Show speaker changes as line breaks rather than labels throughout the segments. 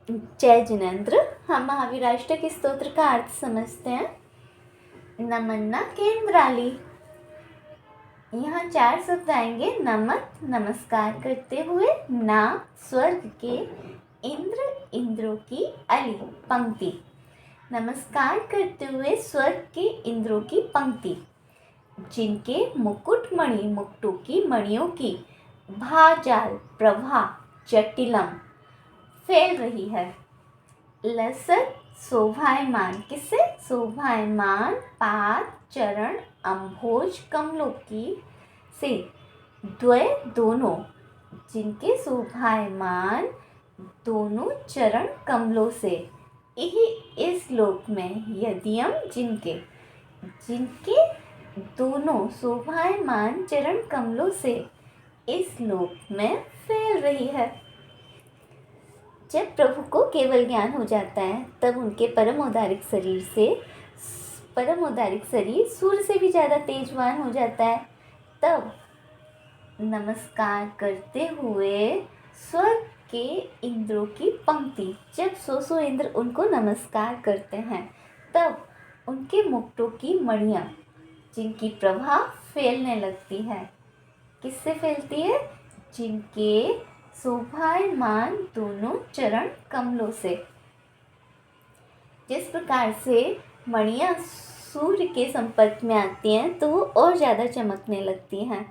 जय जिनेंद्र। हम महावीराष्टक के स्तोत्र का अर्थ समझते हैं। नमन्ना केंद्राली। यहाँ 4 शब्द आएंगे। नमत नमस्कार करते हुए, ना स्वर्ग के, इंद्र इंद्रों की अली पंक्ति। नमस्कार करते हुए स्वर्ग के इंद्रों की पंक्ति, जिनके मुकुटमणि मुक्टों की मणियों की भाजाल प्रभा जटिलम फैल रही है। लसत शोभायमान, किससे? शोभायमान पाद चरण अम्भोज कमलों की से, द्वय दोनों, जिनके शोभायमान दोनों चरण कमलों से, यही इस लोक में यदियम, जिनके दोनों शोभायमान चरण कमलों से इस लोक में फैल रही है। जब प्रभु को केवल ज्ञान हो जाता है, तब उनके परम औदारिक शरीर सूर्य से भी ज़्यादा तेजवान हो जाता है। तब नमस्कार करते हुए स्वर्ग के इंद्रों की पंक्ति, जब 100 इंद्र उनको नमस्कार करते हैं, तब उनके मुक्टों की मणियाँ, जिनकी प्रभा फैलने लगती है। किससे फैलती है? जिनके शोभायमान दोनों चरण कमलों से। जिस प्रकार से मणियाँ सूर्य के संपर्क में आती हैं तो वो और ज़्यादा चमकने लगती हैं,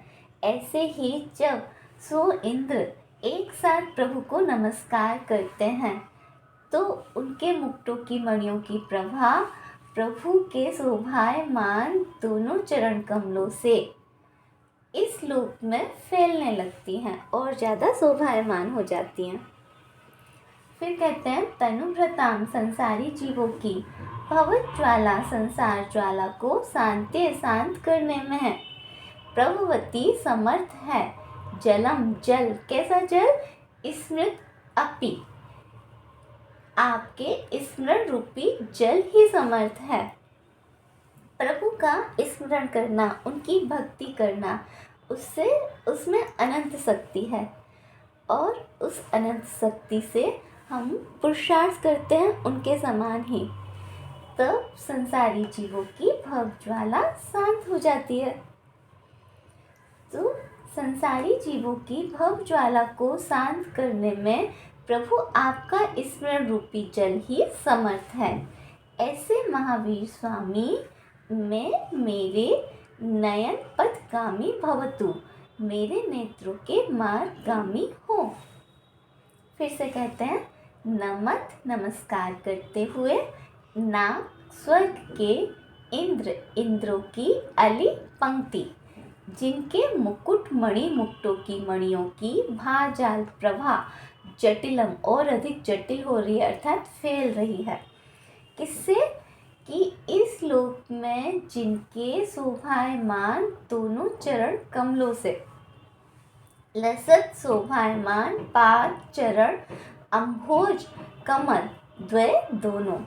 ऐसे ही जब 100 इंद्र एक साथ प्रभु को नमस्कार करते हैं तो उनके मुक्टों की मणियों की प्रभा प्रभु के शोभायमान दोनों चरण कमलों से इस लोक में फैलने लगती हैं और ज़्यादा शोभायमान हो जाती हैं। फिर कहते हैं, तनुभृताम, संसारी जीवों की भवत ज्वाला, संसार ज्वाला को शांत करने में है। प्रभुवती समर्थ है। जलम, जल, कैसा जल? स्मृत अपि, आपके स्मरण रूपी जल ही समर्थ है। प्रभु का स्मरण करना, उनकी भक्ति करना, उसमें अनंत शक्ति है और उस अनंत शक्ति से हम पुरुषार्थ करते हैं उनके समान ही, तब संसारी जीवों की भव ज्वाला शांत हो जाती है। तो संसारी जीवों की भव ज्वाला को शांत करने में प्रभु आपका स्मरण रूपी जल ही समर्थ है। ऐसे महावीर स्वामी में मेरे नयन पथगामी भवतु, मेरे नेत्रों के मार्गगामी हो। फिर से कहते हैं, नमत नमस्कार करते हुए, नाक स्वर्ग के इंद्र इंद्रों की अली पंक्ति, जिनके मुकुटमणि मुक्टों की मणियों की भाजाल प्रभा जटिलम, और अधिक जटिल हो रही है, अर्थात फैल रही है। किससे? कि इस लोक में जिनके शोभायमान दोनों चरण कमलों से, लसत शोभायमान पाद चरण अम्भोज कमल, द्वय दोनों,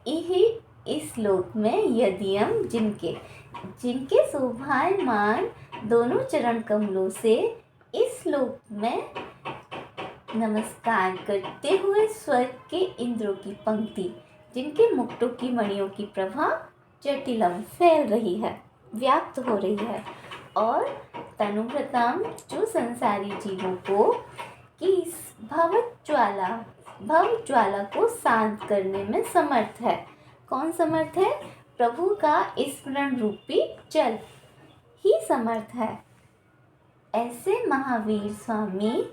यही इस लोक में यदियम, जिनके शोभायमान दोनों चरण कमलों से इस लोक में नमस्कार करते हुए स्वर्ग के इंद्रों की पंक्ति, जिनके मुक्टों की मणियों की प्रभा जटिलम फैल रही है, व्याप्त हो रही है, और तनुभृताम, जो संसारी जीवों को कि भव ज्वाला को शांत करने में समर्थ है। कौन समर्थ है? प्रभु का स्मरण रूपी जल ही समर्थ है। ऐसे महावीर स्वामी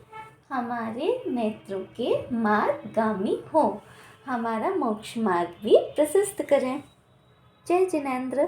हमारे नेत्रों के मार्गगामी हो, हमारा मोक्ष मार्ग भी प्रशस्त करें। जय जिनेंद्र।